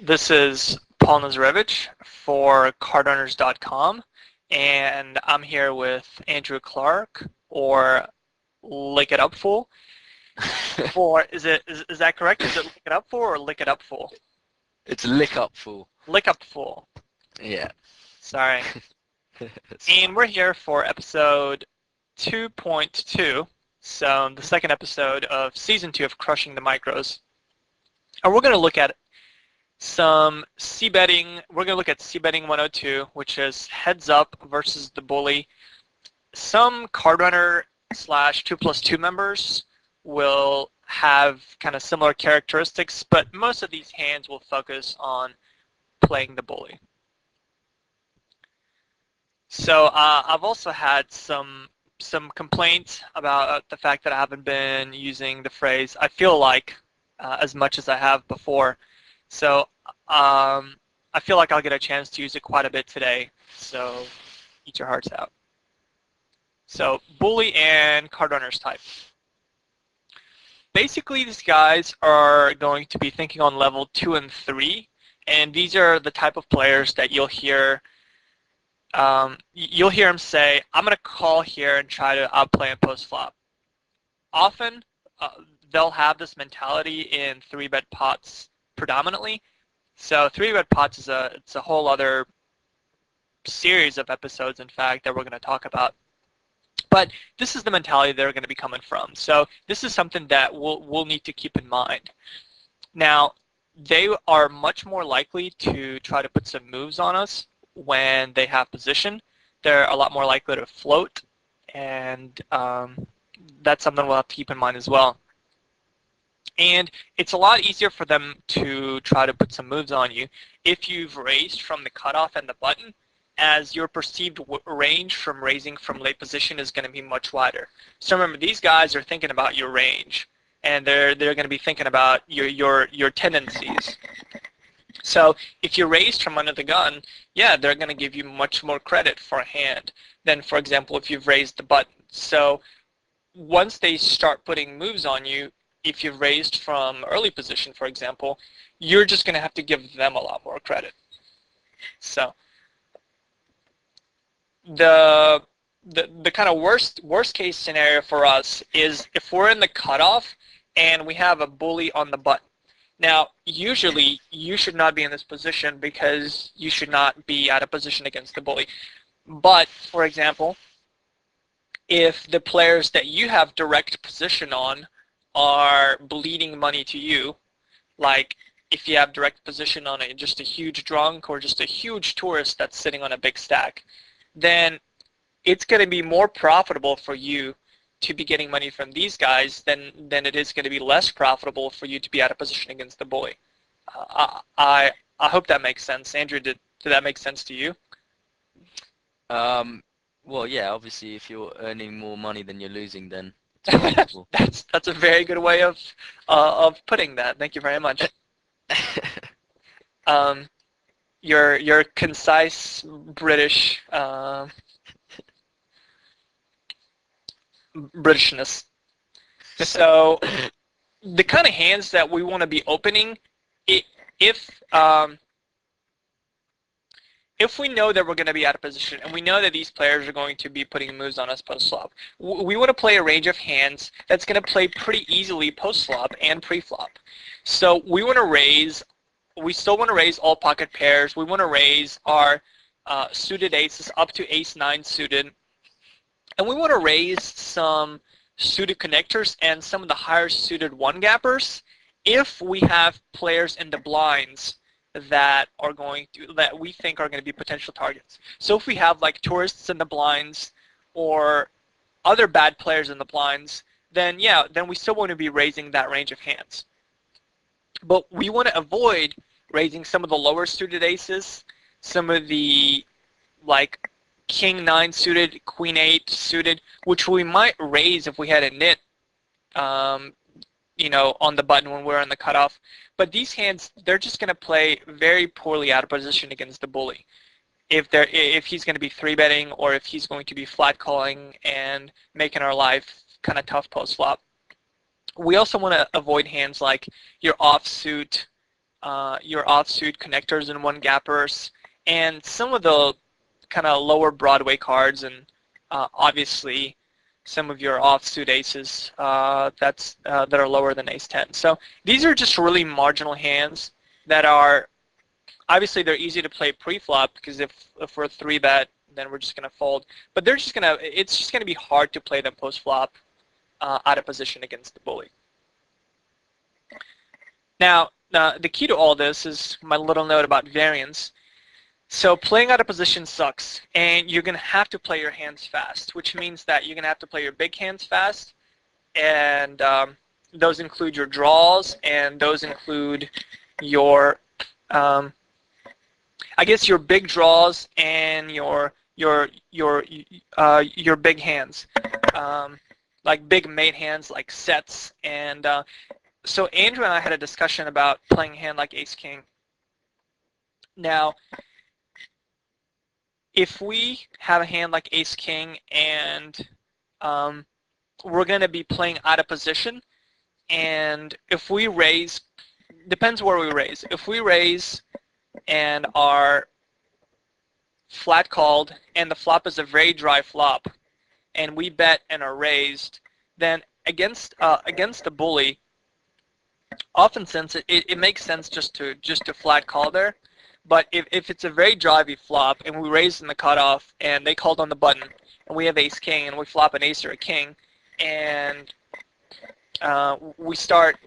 This is Paul Nazarevich for CardRunners.com, and I'm here with Andrew Clark, or Lick It Up Fool. Is that correct? Is it Lick It Up Fool or Lick It Up Fool? It's Lick Up Fool. Lick Up Fool. Yeah. Sorry. And we're here for episode 2.2, so the second episode of season 2 of Crushing the Micros. And we're going to look at some c-betting. We're going to look at c-betting 102, which is heads up versus the bully. Some card runner / 2+2 members will have kind of similar characteristics, but most of these hands will focus on playing the bully. So I've also had some complaints about the fact that I haven't been using the phrase "I feel like" as much as I have before. So I feel like I'll get a chance to use it quite a bit today. So eat your hearts out. So bully and card runners type. Basically, these guys are going to be thinking on level 2 and 3, and these are the type of players that you'll hear. You'll hear them say, "I'm going to call here and try to outplay and post flop." Often, they'll have this mentality in 3-bet pots predominantly. So 3-bet pots is it's a whole other series of episodes, in fact, that we're going to talk about. But this is the mentality they're going to be coming from. So this is something that we'll need to keep in mind. Now, they are much more likely to try to put some moves on us when they have position. They're a lot more likely to float, and that's something we'll have to keep in mind as well. And it's a lot easier for them to try to put some moves on you if you've raised from the cutoff and the button, as your perceived range from raising from late position is going to be much wider. So remember, these guys are thinking about your range, and they're going to be thinking about your tendencies. So if you're raised from under the gun, yeah, they're going to give you much more credit for a hand than, for example, if you've raised the button. So once they start putting moves on you, if you've raised from early position, for example, you're just going to have to give them a lot more credit. So the kind of worst case scenario for us is if we're in the cutoff and we have a bully on the button. Now, usually you should not be in this position because you should not be out of position against the bully. But, for example, if the players that you have direct position on are bleeding money to you, like if you have direct position on just a huge drunk or just a huge tourist that's sitting on a big stack, then it's going to be more profitable for you to be getting money from these guys than it is going to be less profitable for you to be out of position against the bully. I hope that makes sense. Andrew, did that make sense to you? Well, yeah, obviously if you're earning more money than you're losing, then it's profitable. That's a very good way of putting that. Thank you very much. Your concise British Britishness. So the kind of hands that we want to be opening, if we know that we're going to be out of position and we know that these players are going to be putting moves on us post-flop, we want to play a range of hands that's going to play pretty easily post-flop and pre-flop. So we want to raise, we still want to raise all pocket pairs. We want to raise our suited aces up to ace-9 suited. And we want to raise some suited connectors and some of the higher suited one-gappers if we have players in the blinds that we think are going to be potential targets. So if we have like tourists in the blinds or other bad players in the blinds, then yeah, then we still want to be raising that range of hands. But we want to avoid raising some of the lower suited aces, some of the like King 9 suited, Queen 8 suited, which we might raise if we had a nit, on the button when we're on the cutoff. But these hands, they're just going to play very poorly out of position against the bully. If he's going to be 3-betting or if he's going to be flat calling and making our life kind of tough post flop. We also want to avoid hands like your offsuit your offsuit connectors and one gappers, and some of the kind of lower Broadway cards, and obviously some of your offsuit aces that are lower than ace 10. So these are just really marginal hands that are obviously they're easy to play pre-flop because if we're 3-bet, then we're just going to fold. But it's just going to be hard to play them post-flop out of position against the bully. Now, the key to all this is my little note about variance. So playing out of position sucks, and you're going to have to play your hands fast, which means that you're going to have to play your big hands fast, and those include your draws, and those include your, I guess your big draws and your big hands, like big mate hands, like sets, and so Andrew and I had a discussion about playing a hand like Ace King. Now, if we have a hand like Ace King and we're going to be playing out of position, and if we raise, depends where we raise. If we raise and are flat called and the flop is a very dry flop, and we bet and are raised, then against the bully, often since it makes sense just to flat call there. But if it's a very drivey flop and we raise in the cutoff and they called on the button and we have ace king and we flop an ace or a king and we start,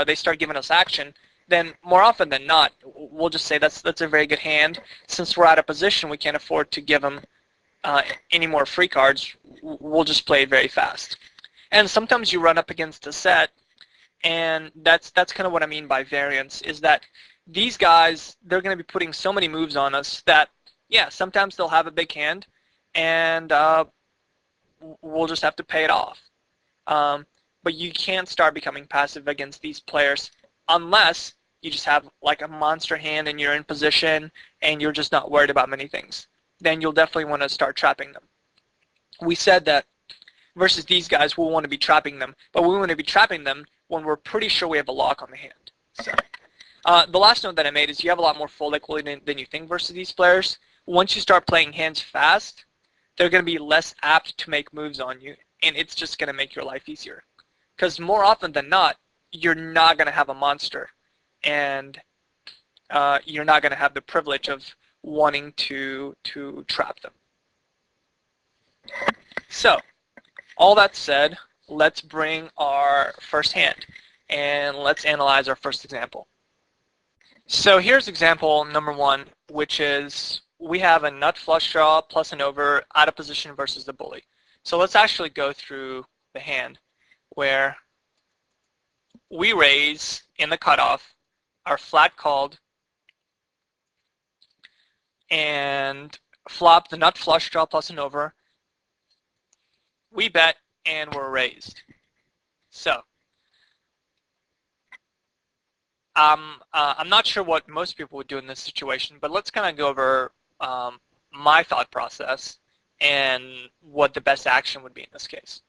they start giving us action, then more often than not, we'll just say that's a very good hand. Since we're out of position, we can't afford to give them any more free cards. We'll just play it very fast. And sometimes you run up against a set, and that's kind of what I mean by variance, is that these guys, they're going to be putting so many moves on us that, yeah, sometimes they'll have a big hand, and we'll just have to pay it off. But you can't start becoming passive against these players unless you just have like a monster hand and you're in position and you're just not worried about many things. Then you'll definitely want to start trapping them. We said that versus these guys, we'll want to be trapping them, but we want to be trapping them when we're pretty sure we have a lock on the hand. So the last note that I made is you have a lot more fold equity than you think versus these players. Once you start playing hands fast, they're going to be less apt to make moves on you, and it's just going to make your life easier. Because more often than not, you're not going to have a monster, and you're not going to have the privilege of wanting to trap them. So, all that said, let's bring our first hand, and let's analyze our first example. So here's example number 1, which is we have a nut flush draw plus an over out of position versus the bully. So let's actually go through the hand where we raise in the cutoff, are flat called, and flop the nut flush draw plus an over. We bet and we're raised. So I'm not sure what most people would do in this situation, but let's kind of go over my thought process and what the best action would be in this case.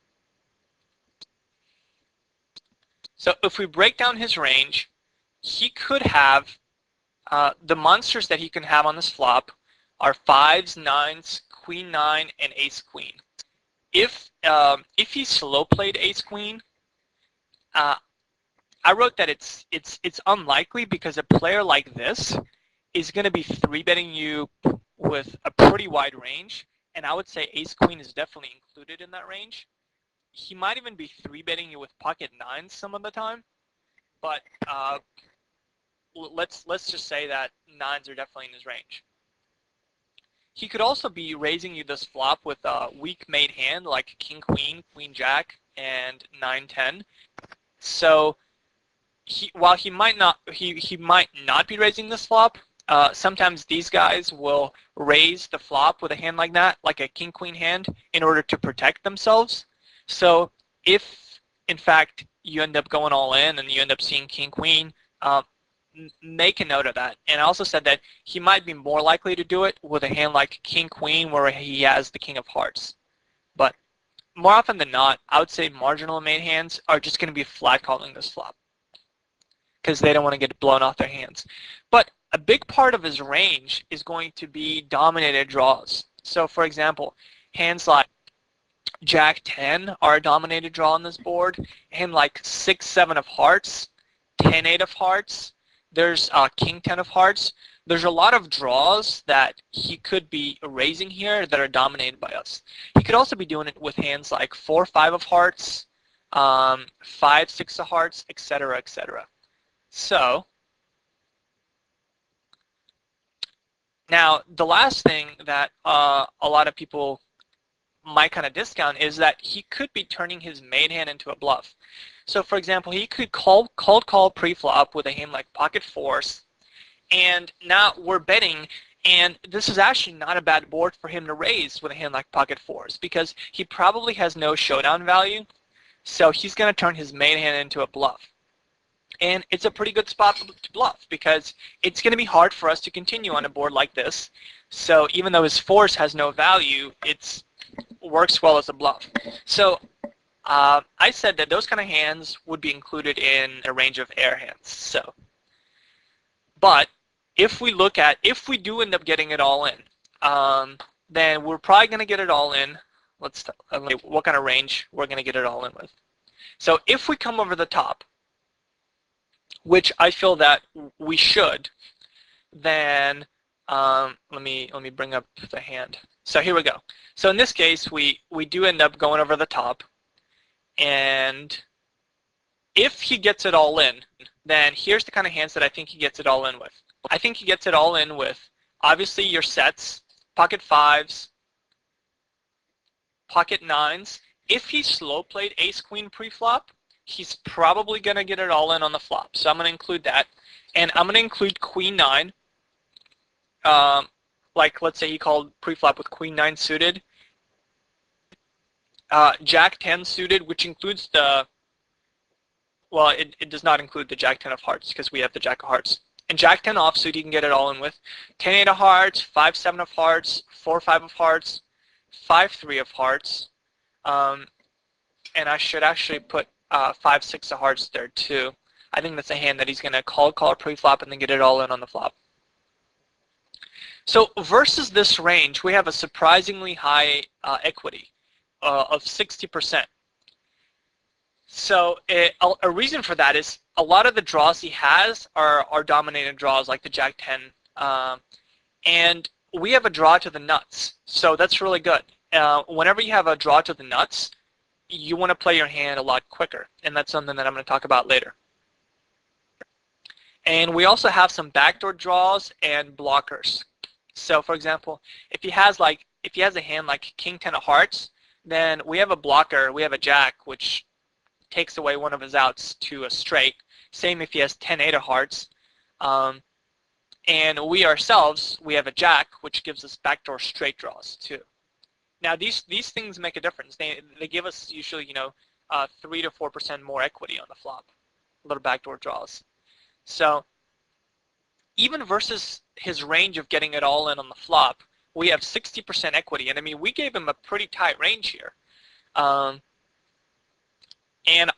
So if we break down his range, he could have, the monsters that he can have on this flop are 5s, 9s, queen 9, and ace queen. If he slow played ace queen, I wrote that it's unlikely because a player like this is going to be 3-betting you with a pretty wide range, and I would say ace queen is definitely included in that range. He might even be 3-betting you with pocket 9s some of the time, but let's just say that 9s are definitely in his range. He could also be raising you this flop with a weak mate hand like king queen, queen jack, and 9-10. So while he might not be raising this flop, sometimes these guys will raise the flop with a hand like that, like a king queen hand, in order to protect themselves. So if in fact you end up going all in and you end up seeing king queen, make a note of that. And I also said that he might be more likely to do it with a hand like king queen where he has the king of hearts. But more often than not, I would say marginal mate hands are just going to be flat calling this flop. because they don't want to get blown off their hands. But a big part of his range is going to be dominated draws. So for example, hands like Jack 10 are a dominated draw on this board, and like 6, 7 of hearts, 10, 8 of hearts, there's King 10 of hearts. There's a lot of draws that he could be raising here that are dominated by us. He could also be doing it with hands like 4, 5 of hearts, 5, 6 of hearts, etc., etc. So now the last thing that a lot of people might kind of discount is that he could be turning his main hand into a bluff. So for example, he could call pre-flop with a hand like pocket fours, and now we're betting, and this is actually not a bad board for him to raise with a hand like pocket fours because he probably has no showdown value, so he's going to turn his main hand into a bluff. And it's a pretty good spot to bluff because it's going to be hard for us to continue on a board like this. So even though his fours has no value, it works well as a bluff. So I said that those kind of hands would be included in a range of air hands. So, but if we do end up getting it all in, then we're probably going to get it all in. Let's what kind of range we're going to get it all in with. So if we come over the top, which I feel that we should, then let me bring up the hand. So here we go. So in this case, we do end up going over the top, and if he gets it all in, then here's the kind of hands that I think he gets it all in with. I think he gets it all in with, obviously, your sets, pocket fives, pocket nines. If he slow played ace queen pre-flop, he's probably going to get it all in on the flop. So I'm going to include that. And I'm going to include queen 9. Like, let's say he called pre-flop with queen 9 suited. Jack 10 suited, which includes the, well, it does not include the Jack 10 of hearts because we have the Jack of hearts. And Jack 10 offsuit, you can get it all in with 10, 8 of hearts, 5, 7 of hearts, 4, 5 of hearts, 5, 3 of hearts. And I should actually put 5, 6 of hearts there too. I think that's a hand that he's going to call pre-flop and then get it all in on the flop. So versus this range, we have a surprisingly high equity of 60%. So a reason for that is a lot of the draws he has are dominated draws like the Jack 10. And we have a draw to the nuts. So that's really good. Whenever you have a draw to the nuts, you want to play your hand a lot quicker. And that's something that I'm going to talk about later. And we also have some backdoor draws and blockers. So for example, if he has a hand like King 10 of hearts, then we have a blocker, we have a Jack, which takes away one of his outs to a straight. Same if he has 10, 8 of hearts. And we ourselves, we have a Jack, which gives us backdoor straight draws too. Now these things make a difference. They give us usually 3 to 4% more equity on the flop, little backdoor draws. So even versus his range of getting it all in on the flop, we have 60% equity. And I mean, we gave him a pretty tight range here. And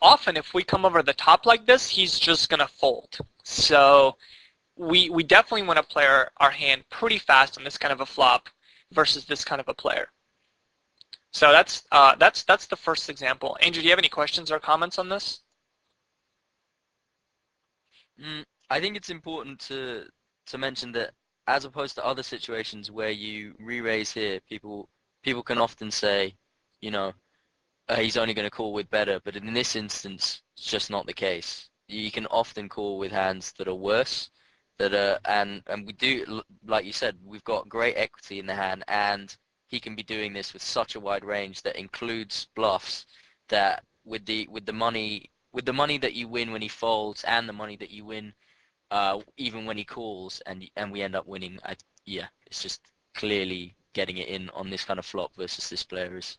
often if we come over the top like this, he's just going to fold. So we definitely want to play our hand pretty fast on this kind of a flop versus this kind of a player. So that's the first example. Andrew, do you have any questions or comments on this? I think it's important to mention that as opposed to other situations where you re-raise here, people can often say, he's only going to call with better, but in this instance, it's just not the case. You can often call with hands that are worse, and we do, like you said, we've got great equity in the hand, and he can be doing this with such a wide range that includes bluffs that with the money that you win when he folds and the money that you win even when he calls and we end up winning, it's just clearly getting it in on this kind of flop versus this player is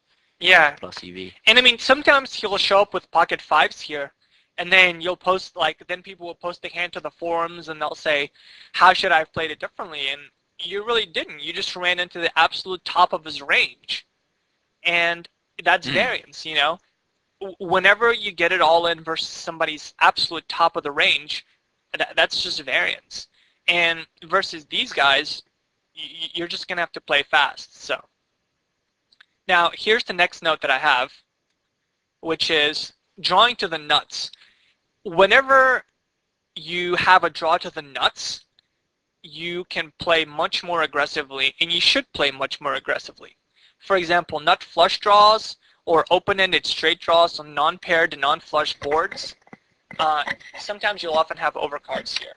plus EV. And I mean, sometimes he'll show up with pocket fives here, and then you'll post then people will post the hand to the forums and they'll say, how should I have played it differently? And you really didn't. You just ran into the absolute top of his range. And that's variance, Whenever you get it all in versus somebody's absolute top of the range, That's just variance. And versus these guys, you're just going to have to play fast. So now here's the next note that I have, which is drawing to the nuts. Whenever you have a draw to the nuts, you can play much more aggressively, and you should play much more aggressively. For example, nut flush draws or open-ended straight draws on non-paired and non-flush boards. Sometimes you'll often have overcards here.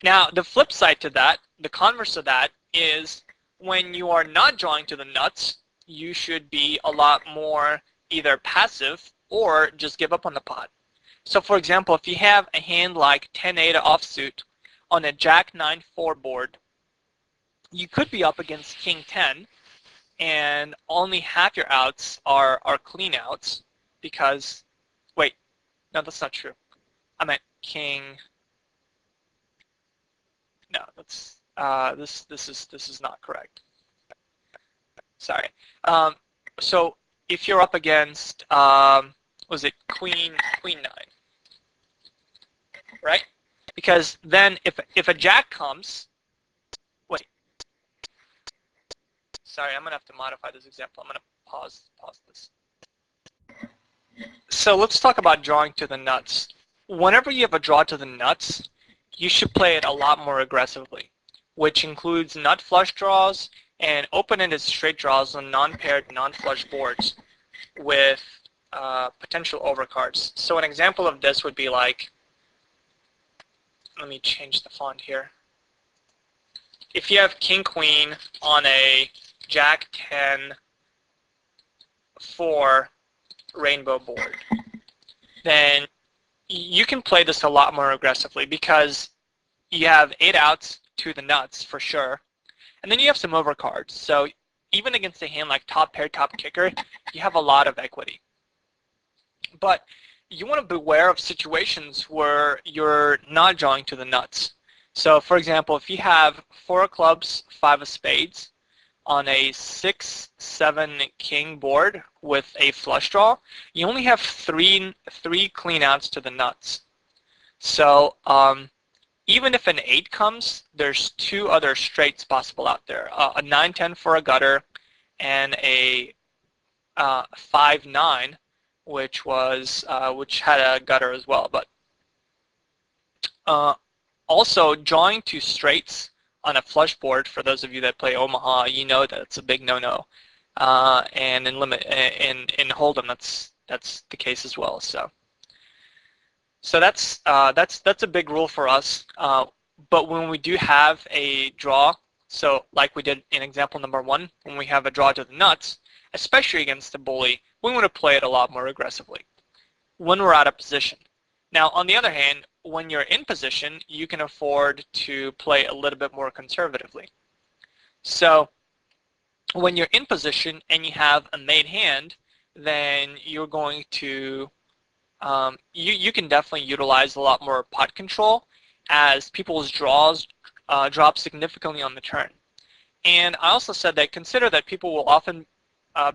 Now, the flip side to that, the converse of that, is when you are not drawing to the nuts, you should be a lot more either passive or just give up on the pot. So for example, if you have a hand like 10-8 offsuit on a Jack 9-4 board, you could be up against King 10, and only half your outs are clean outs because, wait, no, that's not true. I meant King. No, that's this is not correct. Sorry. So if you're up against was it Queen 9, right? Because then if a Jack comes, wait. Sorry, I'm gonna have to modify this example. I'm gonna pause this. So let's talk about drawing to the nuts. Whenever you have a draw to the nuts, you should play it a lot more aggressively, which includes nut flush draws and open-ended straight draws on non-paired, non-flush boards with potential overcards. So an example of this would be like, let me change the font here. If you have King Queen on a Jack 10-4 rainbow board, then you can play this a lot more aggressively because you have 8 outs to the nuts for sure, and then you have some overcards. So even against a hand like top pair, top kicker, you have a lot of equity. But you want to beware of situations where you're not drawing to the nuts. So for example, if you have 4 clubs, 5 of spades on a 6-7 king board with a flush draw, you only have three clean outs to the nuts. So even if an 8 comes, there's 2 other straights possible out there. A 9-10 for a gutter and a 5-9, which had a gutter as well. But also drawing to straights on a flush board, for those of you that play Omaha, you know that it's a big no-no. And in Hold'em, that's the case as well. So that's a big rule for us. But when we do have a draw, so like we did in example number 1, when we have a draw to the nuts, especially against the bully, we want to play it a lot more aggressively when we're out of position. Now, on the other hand, when you're in position, you can afford to play a little bit more conservatively. So when you're in position and you have a made hand, then you're going to you can definitely utilize a lot more pot control as people's draws drop significantly on the turn. And I also said that consider that people will often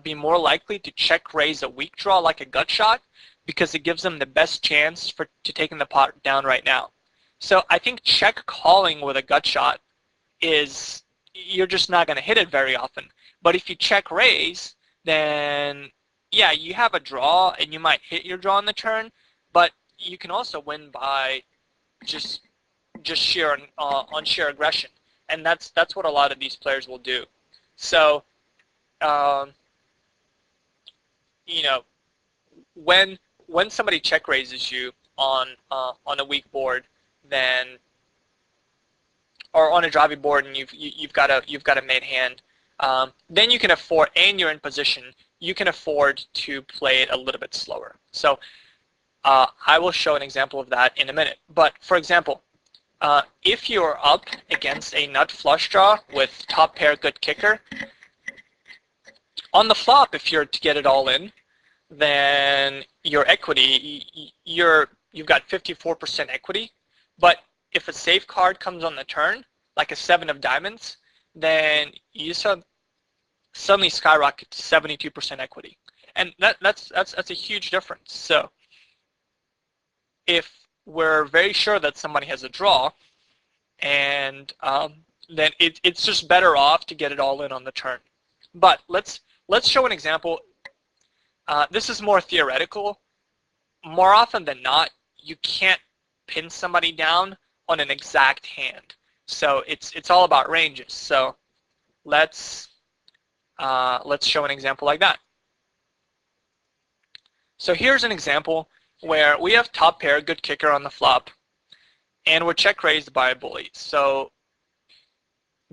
be more likely to check raise a weak draw like a gut shot because it gives them the best chance to taking the pot down right now. So I think check calling with a gut shot is, you're just not going to hit it very often. But if you check raise, then yeah, you have a draw and you might hit your draw on the turn, but you can also win by just sheer on sheer aggression, and that's what a lot of these players will do. So you know, when somebody check raises you on a weak board, then, or on a drivey board, and you've got a made hand, then you can afford, and you're in position, you can afford to play it a little bit slower. So I will show an example of that in a minute. But for example, if you're up against a nut flush draw with top pair good kicker, on the flop, if you're to get it all in, then your equity, you've got 54% equity. But if a safe card comes on the turn, like a 7 of diamonds, then you suddenly skyrocket to 72% equity. And that's a huge difference. So if we're very sure that somebody has a draw, and then it's just better off to get it all in on the turn. But let's show an example. This is more theoretical. More often than not, you can't pin somebody down on an exact hand. So it's all about ranges. So let's show an example like that. So here's an example where we have top pair, good kicker on the flop, and we're check raised by a bully. So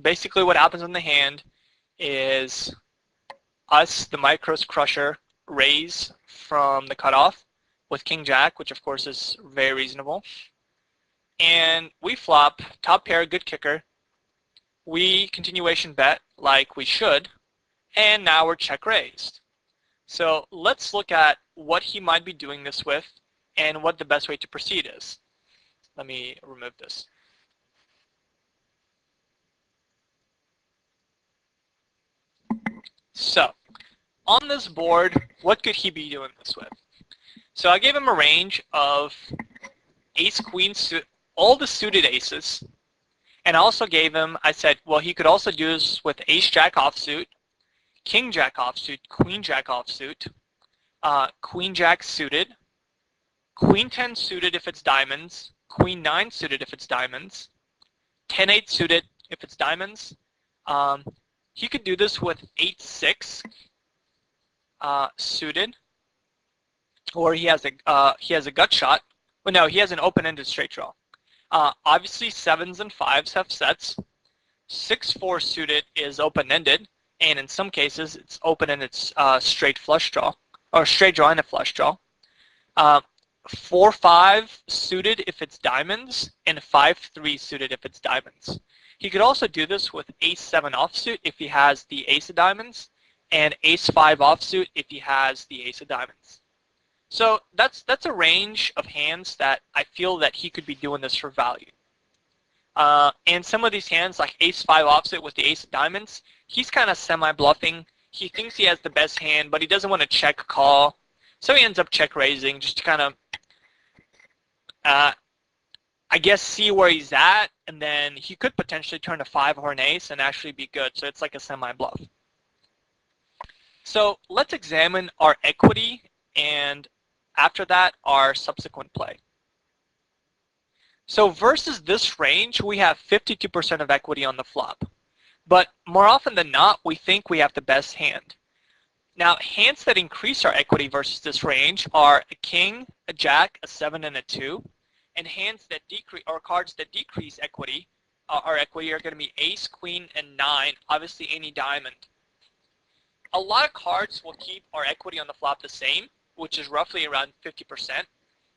basically what happens in the hand is us, the micros crusher, raise from the cutoff with king jack, which of course is very reasonable. And we flop, top pair, good kicker. We continuation bet like we should, and now we're check raised. So let's look at what he might be doing this with and what the best way to proceed is. Let me remove this. So on this board, what could he be doing this with? So I gave him a range of ace, queen, all the suited aces. And I also gave him, I said, well, he could also do this with ace jack offsuit, king jack offsuit, queen jack offsuit, queen jack suited, queen 10 suited if it's diamonds, queen 9 suited if it's diamonds, 10-8 suited if it's diamonds. He could do this with 8-6 suited, or he has a gut shot. Well, no, he has an open-ended straight draw. Obviously, 7s and 5s have sets. 6-4 suited is open-ended, and in some cases, it's open-ended straight flush draw, or straight draw and a flush draw. 4-5 suited if it's diamonds, and 5-3 suited if it's diamonds. He could also do this with ace-7 offsuit if he has the ace of diamonds, and ace-5 offsuit if he has the ace of diamonds. So that's a range of hands that I feel that he could be doing this for value. And some of these hands, like ace-5 offsuit with the ace of diamonds, he's kind of semi-bluffing. He thinks he has the best hand, but he doesn't want to check call. So he ends up check raising just to kind of, I guess, see where he's at, and then he could potentially turn a 5 or an ace and actually be good. So it's like a semi-bluff. So let's examine our equity, and after that, our subsequent play. So versus this range, we have 52% of equity on the flop. But more often than not, we think we have the best hand. Now, hands that increase our equity versus this range are a king, a jack, a 7, and a 2. And hands that decrease, or cards that decrease equity, our equity are going to be ace, queen, and 9, obviously any diamond. A lot of cards will keep our equity on the flop the same, which is roughly around 50%.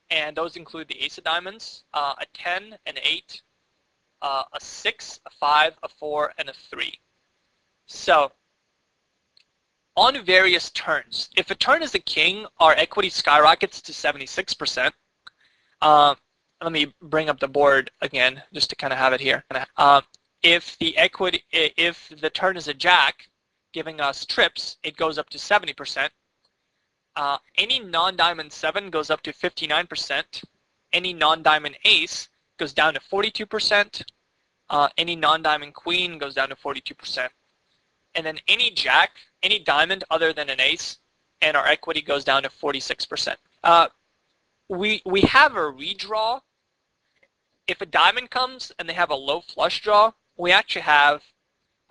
And those include the ace of diamonds, a 10, an 8, a 6, a 5, a 4, and a 3. So on various turns, if a turn is a king, our equity skyrockets to 76%. Let me bring up the board again, just to kind of have it here. If the turn is a jack, giving us trips, it goes up to 70%. Any non-diamond 7 goes up to 59%. Any non-diamond ace goes down to 42%. Any non-diamond queen goes down to 42%. And then any jack, any diamond other than an ace, and our equity goes down to 46%. We have a redraw. If a diamond comes and they have a low flush draw, we actually have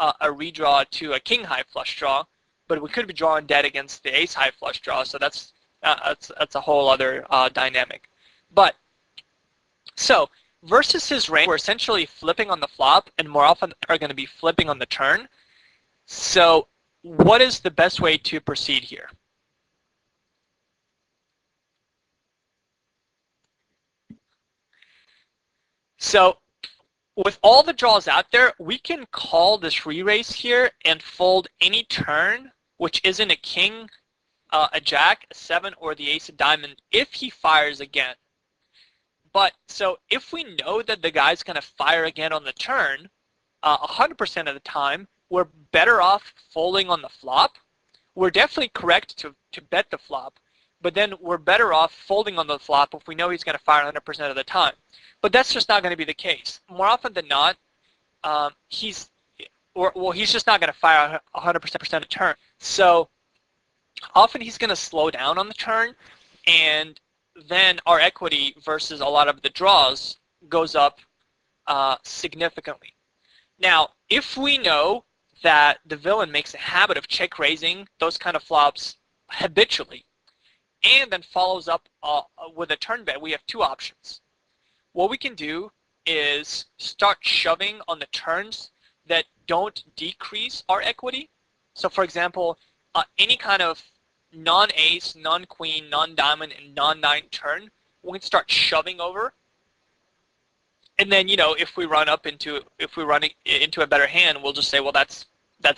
a redraw to a king high flush draw, but we could be drawing dead against the ace high flush draw, so that's a whole other dynamic. But so versus his range, we're essentially flipping on the flop, and more often are going to be flipping on the turn. So what is the best way to proceed here? So with all the draws out there, we can call this re-raise here and fold any turn, which isn't a king, a jack, a 7, or the ace of diamond if he fires again. But so if we know that the guy's going to fire again on the turn, 100% of the time, we're better off folding on the flop, we're definitely correct to bet the flop, but then we're better off folding on the flop if we know he's going to fire 100% of the time. But that's just not going to be the case. More often than not, he's just not going to fire 100% of the turn. So often he's going to slow down on the turn, and then our equity versus a lot of the draws goes up significantly. Now, if we know that the villain makes a habit of check raising those kind of flops habitually, and then follows up with a turn bet, we have two options. What we can do is start shoving on the turns that don't decrease our equity. So for example, any kind of non-ace, non-queen, non-diamond, and non-nine turn, we can start shoving over. And then, if we run into a better hand, we'll just say, well, that's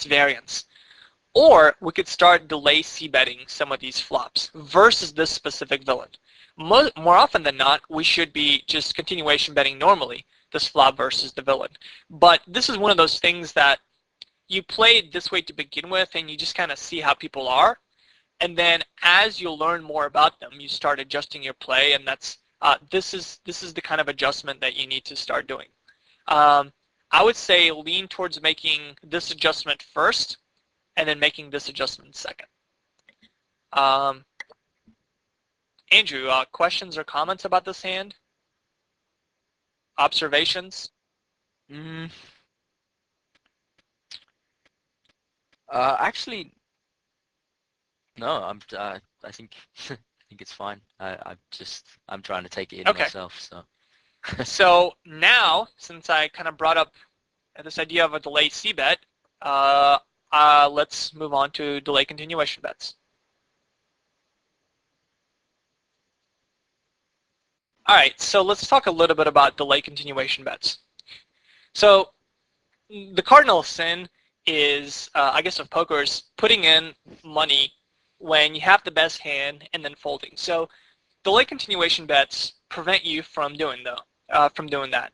variance. Or we could start delay c-betting some of these flops versus this specific villain. More often than not, we should be just continuation betting normally this flop versus the villain. But this is one of those things that you played this way to begin with, and you just kind of see how people are. And then as you learn more about them, you start adjusting your play, and that's this is the kind of adjustment that you need to start doing. I would say lean towards making this adjustment first, and then making this adjustment second. Andrew, questions or comments about this hand? Observations? Actually, no. I think I think it's fine. I'm trying to take it in myself. So. So now, since I kind of brought up this idea of a delay c-bet, let's move on to delay continuation bets. All right, so let's talk a little bit about delay continuation bets. So the cardinal sin is, I guess, of poker is putting in money when you have the best hand and then folding. So delay continuation bets prevent you from doing that.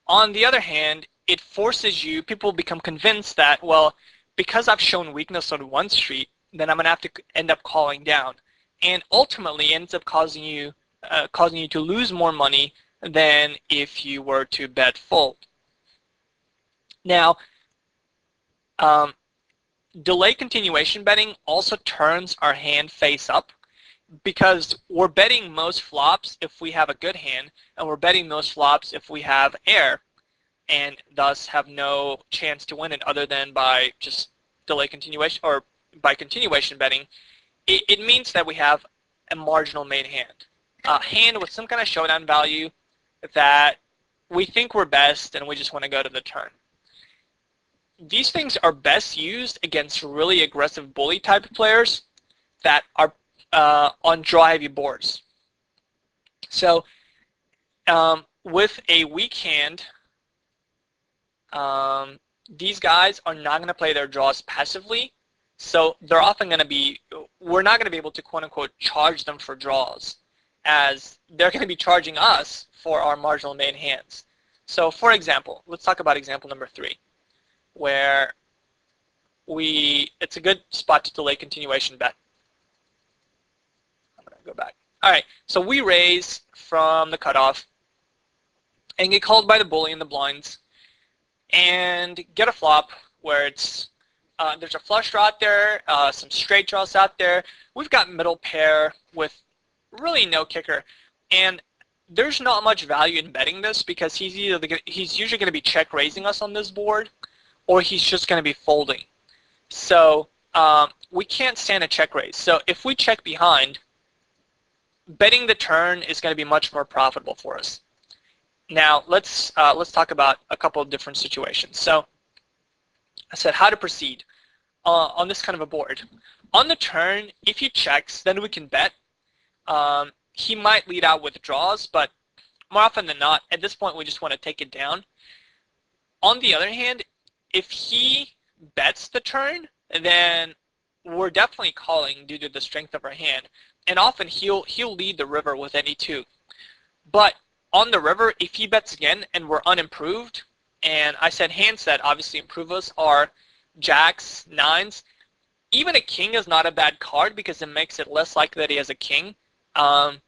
On the other hand, it forces you, people become convinced that, well, because I've shown weakness on one street, then I'm going to have to end up calling down. And ultimately ends up causing you to lose more money than if you were to bet fold. Now, delay continuation betting also turns our hand face up, because we're betting most flops if we have a good hand, and we're betting most flops if we have air, and thus have no chance to win it other than by just delay continuation, or by continuation betting. It means that we have a marginal made hand. A hand with some kind of showdown value that we think we're best and we just want to go to the turn. These things are best used against really aggressive bully type of players that are on draw heavy boards. So with a weak hand, these guys are not going to play their draws passively, so they're often going to be, we're not going to be able to quote unquote charge them for draws, as they're going to be charging us for our marginal made hands. So for example, let's talk about example number 3, where it's a good spot to delay continuation bet. I'm going to go back. All right, so we raise from the cutoff and get called by the bully in the blinds and get a flop where it's there's a flush draw out there, some straight draws out there. We've got middle pair with really no kicker, and there's not much value in betting this because he's usually going to be check raising us on this board, or he's just going to be folding. So we can't stand a check raise. So if we check behind, betting the turn is going to be much more profitable for us. Now let's talk about a couple of different situations. So I said how to proceed on this kind of a board. On the turn, if he checks, then we can bet. He might lead out with draws, but more often than not, at this point, we just want to take it down. On the other hand, if he bets the turn, then we're definitely calling due to the strength of our hand. And often he'll lead the river with any 2. But on the river, if he bets again and we're unimproved, and I said hands that obviously improve us are jacks, 9s, even a king is not a bad card because it makes it less likely that he has a king. And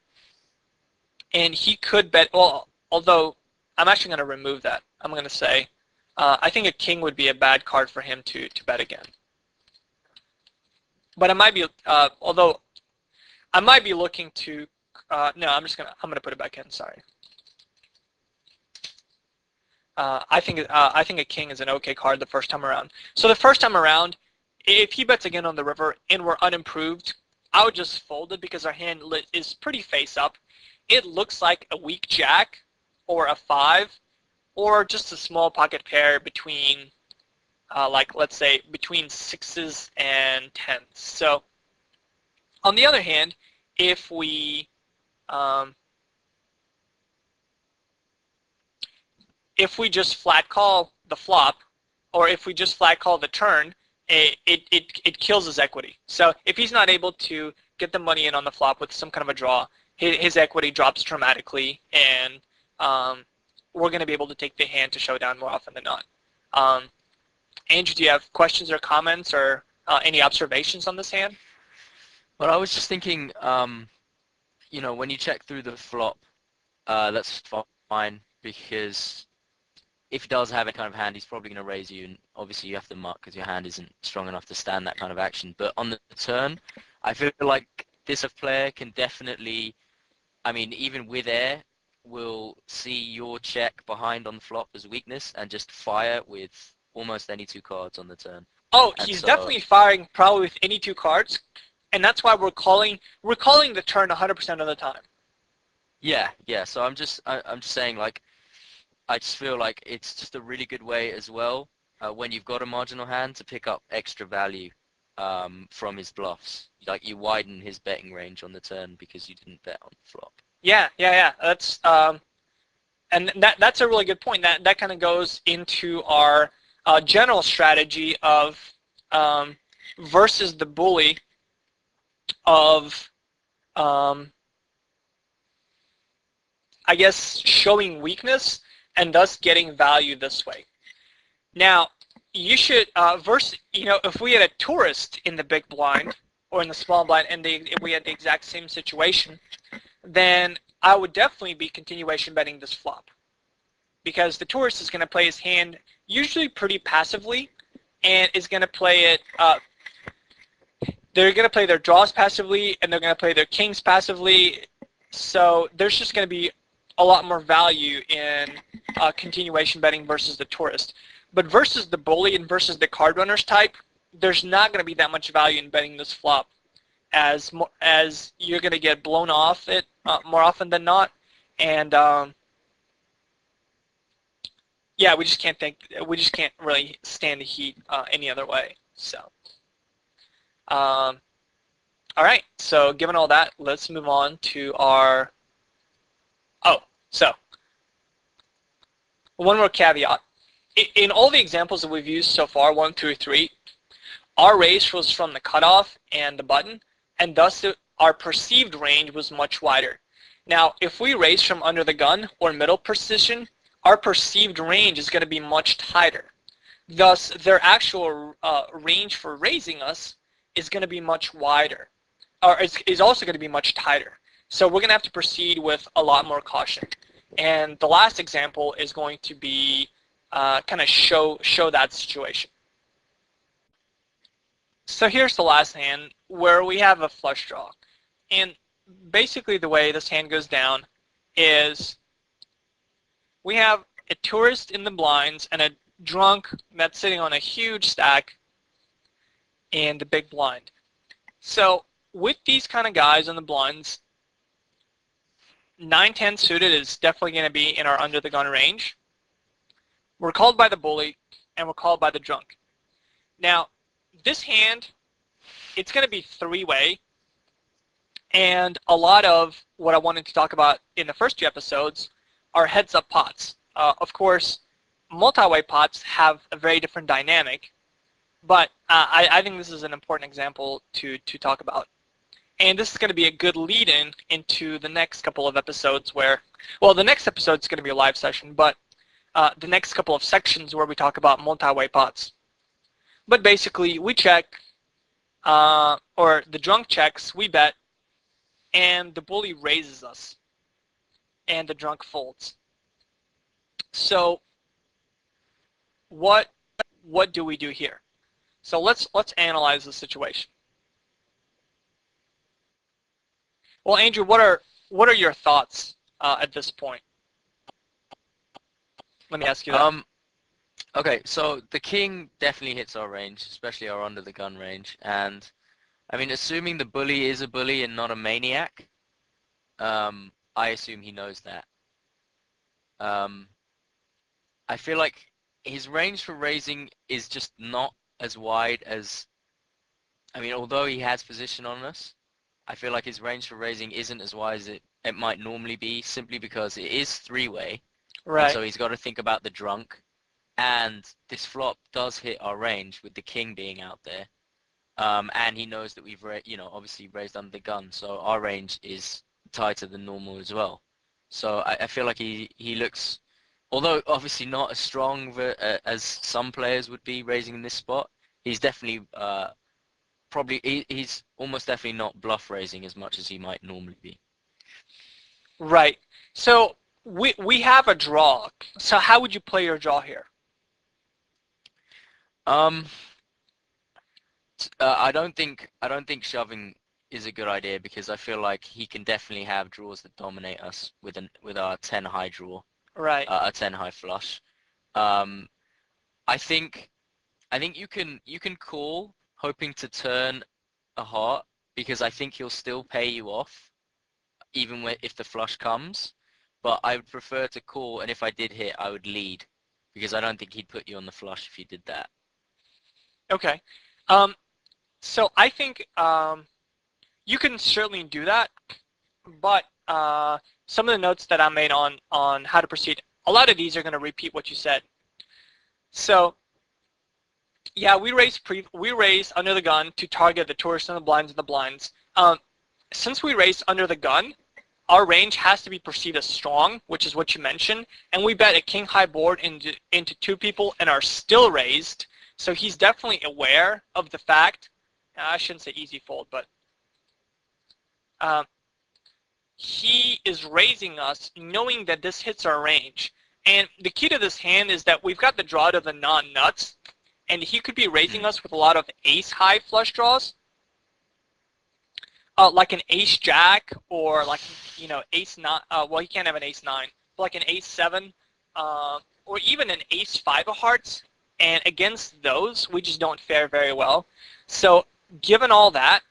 he could bet, well, although I'm actually going to remove that. I'm going to say, I think a king would be a bad card for him to bet again. But I might be, although I might be looking to, no, I'm going to put it back in, sorry. I think a king is an okay card the first time around. So the first time around, if he bets again on the river and we're unimproved, I would just fold it because our hand is pretty face up. It looks like a weak jack or a 5 or just a small pocket pair between, like let's say, between 6s and 10s. So on the other hand, if we just flat call the flop, or if we just flat call the turn, it kills his equity. So if he's not able to get the money in on the flop with some kind of a draw, his equity drops dramatically, and we're going to be able to take the hand to showdown more often than not. Andrew, do you have questions or comments or any observations on this hand? Well, I was just thinking, you know, when you check through the flop, that's fine, because if he does have a kind of hand, he's probably going to raise you, and obviously you have to muck because your hand isn't strong enough to stand that kind of action. But on the turn, I feel like this player can definitely, I mean, even with air, will see your check behind on the flop as weakness and just fire with almost any 2 cards on the turn. Oh, And he's so, definitely firing probably with any 2 cards, and that's why we're calling the turn 100% of the time. yeah. So I'm just saying, like, I just feel like it's just a really good way as well, when you've got a marginal hand, to pick up extra value from his bluffs. Like, you widen his betting range on the turn because you didn't bet on the flop. Yeah. That's and that's a really good point. That kind of goes into our general strategy of versus the bully of I guess showing weakness and thus getting value this way. Now, you should if we had a tourist in the big blind or in the small blind, and if we had the exact same situation, then I would definitely be continuation betting this flop, because the tourist is going to play his hand usually pretty passively, and is going to play it. They're going to play their draws passively, and they're going to play their kings passively. So there's just going to be a lot more value in continuation betting versus the tourist. But versus the bully and versus the card runners type, there's not going to be that much value in betting this flop, as you're going to get blown off it more often than not. And yeah, we just can't really stand the heat any other way. So all right, so given all that, let's move on to our so one more caveat. In all the examples that we've used so far, 1 through 3, our raise was from the cutoff and the button, and thus our perceived range was much wider. Now, if we raise from under the gun or middle position, our perceived range is going to be much tighter. Thus, their actual range for raising us is going to be much wider, or is also going to be much tighter. So we're going to have to proceed with a lot more caution. And the last example is going to be kind of show that situation. So here's the last hand where we have a flush draw. And basically the way this hand goes down is we have a tourist in the blinds and a drunk that's sitting on a huge stack in the big blind. So with these kind of guys in the blinds, 9-10 suited is definitely going to be in our under the gun range. We're called by the bully, and we're called by the drunk. Now, this hand, it's going to be 3-way, and a lot of what I wanted to talk about in the first 2 episodes are heads-up pots. Of course, multi-way pots have a very different dynamic, but I think this is an important example to talk about. And this is going to be a good lead-in into the next couple of episodes where, well, the next episode is going to be a live session, but the next couple of sections where we talk about multi-way pots. But basically, we check, or the drunk checks, we bet, and the bully raises us, and the drunk folds. So what do we do here? So let's analyze the situation. Well, Andrew, what are your thoughts at this point? Let me ask you that. Okay, so the king definitely hits our range, especially our under the gun range, and I mean, assuming the bully is a bully and not a maniac, I assume he knows that. Um, I feel like his range for raising is just not as wide as, I mean, although he has position on us, I feel like his range for raising isn't as wide as it might normally be, simply because it is three-way, and Right. so he's got to think about the drunk, and this flop does hit our range with the king being out there. And he knows that we've, obviously raised under the gun, so our range is tighter than normal as well. So I feel like he looks, although obviously not as strong as some players would be raising in this spot, he's definitely he's almost definitely not bluff raising as much as he might normally be. Right. So we have a draw. So how would you play your draw here? Um, I don't think shoving is a good idea, because I feel like he can definitely have draws that dominate us with our 10 high draw, Right. a 10 high flush. Um, I think you can call hoping to turn a heart, because I think he'll still pay you off even if the flush comes. But I would prefer to call, and if I did hit, I would lead, because I don't think he'd put you on the flush if you did that. Okay. So I think you can certainly do that, but some of the notes that I made on how to proceed, a lot of these are going to repeat what you said. So yeah, we raise under the gun to target the tourists and the blinds. Since we raised under the gun, our range has to be perceived as strong, which is what you mentioned, and we bet a king high board into two people and are still raised. So he's definitely aware of the fact. I shouldn't say easy fold, but he is raising us knowing that this hits our range. And the key to this hand is that we've got the draw to the non-nuts, and he could be raising us with a lot of ace-high flush draws, like an ace-jack, or like, ace-9. Well, he can't have an ace-9, but like an ace-7, or even an ace-5 of hearts. And against those, we just don't fare very well. So given all that,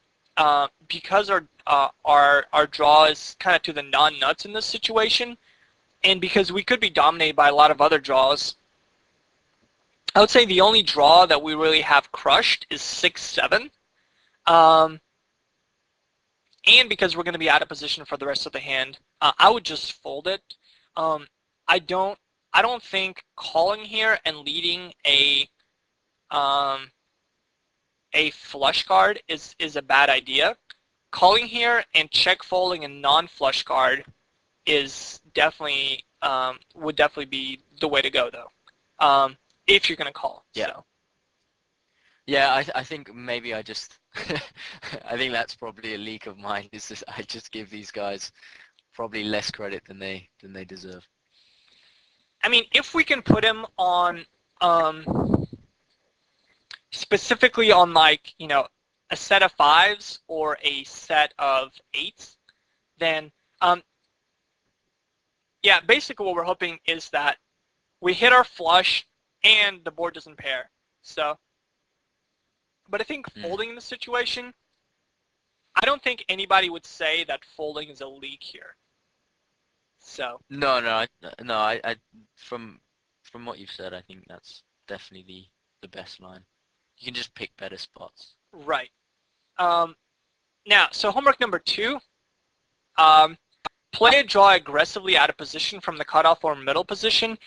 because our draw is kind of to the non-nuts in this situation, and because we could be dominated by a lot of other draws, I would say the only draw that we really have crushed is 6-7. And because we're going to be out of position for the rest of the hand, I would just fold it. I don't think calling here and leading a flush card is a bad idea. Calling here and check folding a non-flush card is definitely would definitely be the way to go, though, if you're going to call. Yeah. So. Yeah, I think maybe I just I think that's probably a leak of mine. Is just I just give these guys probably less credit than they deserve. I mean, if we can put him on specifically on, like, a set of 5s or a set of 8s, then yeah, basically what we're hoping is that we hit our flush and the board doesn't pair. So, but I think folding in the situation, I don't think anybody would say that folding is a leak here. So. No, I from what you've said, I think that's definitely the best line. You can just pick better spots. Right. Now, so homework number 2, play a draw aggressively out of position from the cutoff or middle position.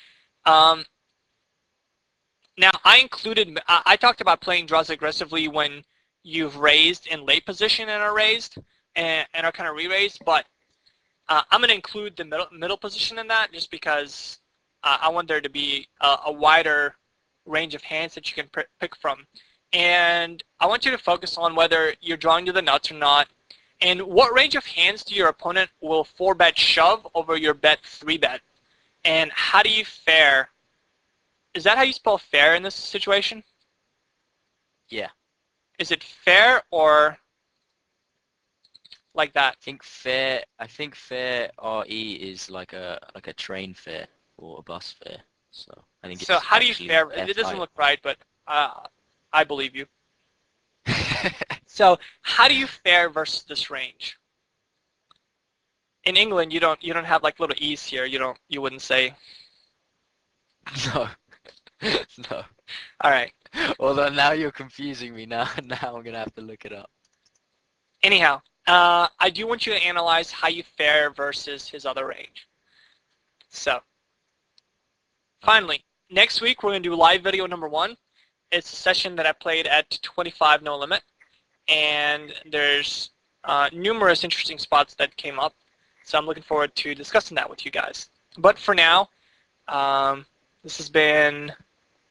Now, I talked about playing draws aggressively when you've raised in late position and are raised and are kind of re-raised, but I'm going to include the middle position in that, just because I want there to be a wider range of hands that you can pick from. and I want you to focus on whether you're drawing to the nuts or not, and what range of hands do your opponent will 4-bet shove over your bet 3-bet, and how do you fare? Is that how you spell fair in this situation? Yeah. Is it fair or like that? I think fare RE is like a train fare or a bus fare. So I think So it's how do you actually fare? It doesn't look right, but I believe you. So how do you fare versus this range? In England, you don't have like little e's here. You wouldn't say. No. No. All right. Although now you're confusing me. Now I'm gonna have to look it up. Anyhow, I do want you to analyze how you fare versus his other range. So, finally, next week we're going to do live video number 1. It's a session that I played at 25 no limit, and there's numerous interesting spots that came up. So I'm looking forward to discussing that with you guys. But for now, this has been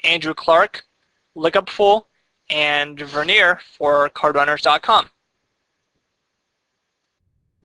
Andrew Clark, Lookupful, and Vernier for CardRunners.com.